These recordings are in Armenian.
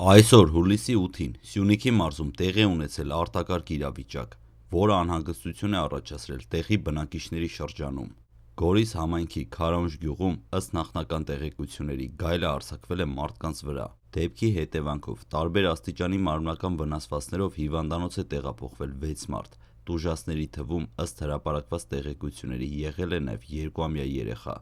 Այսօր հուլիսի 8-ին Սյունիքի մարզում տեղի ունեցել արտակարգ իրավիճակ, որը անհանգստություն է առաջացրել տեղի բնակիչների շրջանում։ Գորիս համայնքի Քարաունջ գյուղում ըստ նախնական տեղեկությունների գայլը արձակվել է մարդկանց վրա։ Դեպքի հետևանքով տարբեր աստիճանի մարմնական վնասվածքներով հիվանդանոց է տեղափոխվել 6 մարդ։ Տուժածների թվում ըստ հրապարակված տեղեկությունների եղել է նաև 2-ամյա երեխա։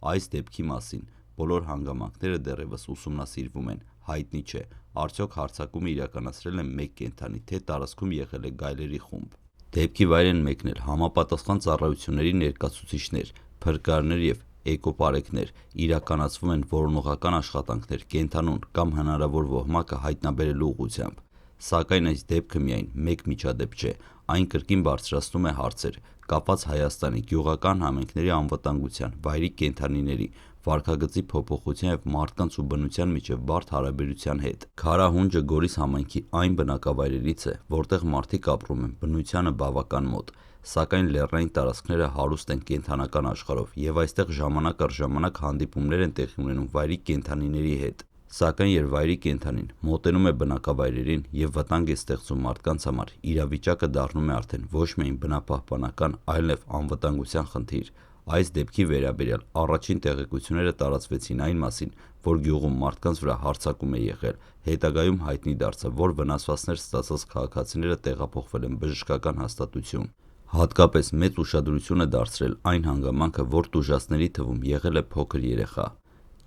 Այս դեպքի մասին բոլոր հանգամանքները դեռևս ուսումնասիրվում են, հայտնի չէ, արդյոք հարձակումը իրականացրել են մեկ կենդանի, թե տարածքում եղել է գայլերի խումբ։ Դեպքի վայր են մեկնել համապատասխան ծառայությունների ներկայացուցիչներ, փրկարարներ եւ էկոպարեկներ, իրականացվում են որոնողական աշխատանքներ կենդանուն կամ հնարավոր ոհմակը հայտնաբերելու ուղղությամբ։ Սակայն այս դեպքը միայն մեկ միջադեպ չէ, այն կրկին բարձրացնում է հարցեր կապված Հայաստանի գյուղական համայնքների անվտանգության, վայրի կենդանիների, վարքագծի փոփոխության եւ մարդկանց ու բնության միջև բարդ հարաբերության հետ։ Քարահունջը Գորիս համայնքի այն բնակավայրերից է, որտեղ մարդիկ ապրում են բնությանը բավական մոտ, սակայն լեռնային տարածքները հարուստ են կենդանական աշխարհով եւ այստեղ ժամանակ առ ժամանակ հանդիպումներ են տեղի ունենում վայրի կենդանիների հետ։ Սակայն երբ վայրի կենդանին մոտենում է բնակավայրերին եւ վտանգ է ստեղծում մարդկանց համար, իրավիճակը դառնում է արդեն ոչ միայն բնապահպանական, այլև անվտանգության խնդիր։ Այս դեպքի վերաբերյալ առաջին տեղեկությունները տարածվեցին այն մասին, որ գյուղում մարդկանց վրա հարձակում է եղել։ Հետագայում հայտնի դարձավ, որ վնասվածքներ ստացած քաղաքացիները տեղափոխվել են բժշկական հաստատություն։ Հատկապես մեծ ուշադրություն է դարձրել այն հանգամանքը, որ տուժածների թվում եղել է փոքր երեխա։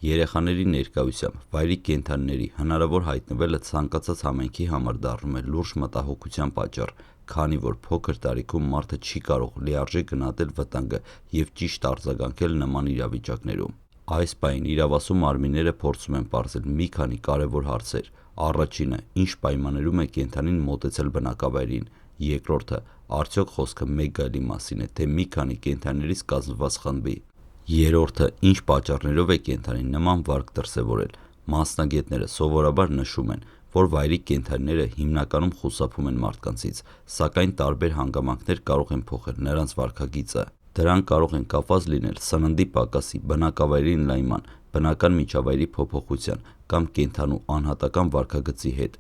Երեխաների ներկայությամբ վայրի կենդանիների հնարավոր հայտնվելը ցանկացած համայնքի համար դառնում է լուրջ մտահոգության պատճառ, քանի որ փոքր տարիքում մարդը չի կարող լիարժեք գնահատել վտանգը եւ ճիշտ արձագանքել նման իրավիճակներում։ Այս պահին իրավասու մարմինները փորձում են պարզել մի քանի կարևոր հարցեր։ Առաջինը, ինչ պայմաններում է կենդանին մոտեցել բնակավայրին։ Երկրորդը, արդյոք խոսքը մեկ գայլի մասին է, թե մի քանի կենդանիներից կազմված խմբի։ Երրորդը, ինչ պատճառներով է կենդանին նման վարք դրսևորել։ Մասնագետները սովորաբար նշում են, որ վայրի կենդանիները հիմնականում խուսափում են մարդկանցից, սակայն տարբեր հանգամանքներ կարող են փոխել նրանց վարքագիծը։ Դրանք կարող են կապված լինել սննդի պակասի, բնակավայրի ընդլայնման, բնական միջավայրի փոփոխության կամ կենդանու անհատական վարքագծի հետ։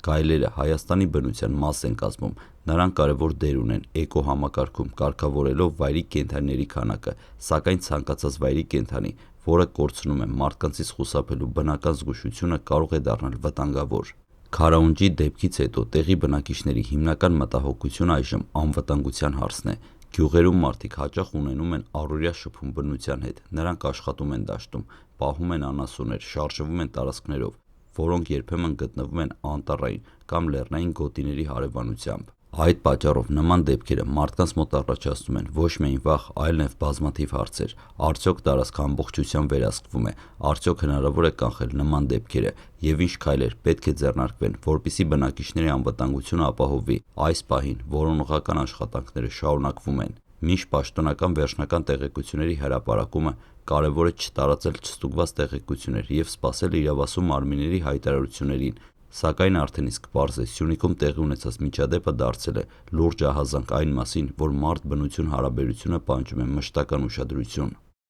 Գայլերը Հայաստանի բնության մաս են կազմում, նրանք կարևոր դեր ունեն էկոհամակարգում, կարգավորելով վայրի կենդանիների քանակը, սակայն ցանկացած վայրի կենդանի, որը կորցնում է մարդկանցից խուսափելու բնական զգուշությունը, կարող է դառնալ վտանգավոր։ Քարաունջի դեպքից հետո տեղի բնակիչների հիմնական մտահոգությունը այժմ անվտանգության հարցն է։ Գյուղերում մարդիկ հաճախ ունենում են առօրյա շփում բնության հետ, նրանք աշխատում են դաշտում, պահում են անասուններ, շարժվում են տարածքներով, որոնք երբեմն գտնվում են անտառային կամ լեռնային գոտիների հարևանությամբ։ Այդ պատճառով նման դեպքերը մարդկանց մոտ առաջացնում են ոչ միայն վախ, այլ նաև բազմաթիվ հարցեր։ Արդյոք տարածքը ամբողջությամբ վերահսկվում է, արդյոք հնարավոր է կանխել նման դեպքերը եւ ինչ քայլեր պետք է ձեռնարկվեն, որպեսզի բնակիչների անվտանգությունը ապահովվի։ Այս պահին որոնողական աշխատանքները շարունակվում են։ Մինչ պաշտոնական վերջնական տեղեկությունների հրապարակումը կարևոր է չտարածել չստուգված տեղեկություններ եւ սպասել իրավասու մարմինների հայտարարություններին, սակայն արդեն իսկ պարզ է Սյունիքում տեղի ունեցած միջադեպը դարձել է լուրջ ահազանգ այն մասին, որ մարդ-բնություն հարաբերությունը պահանջում է մշտական ուշադրություն։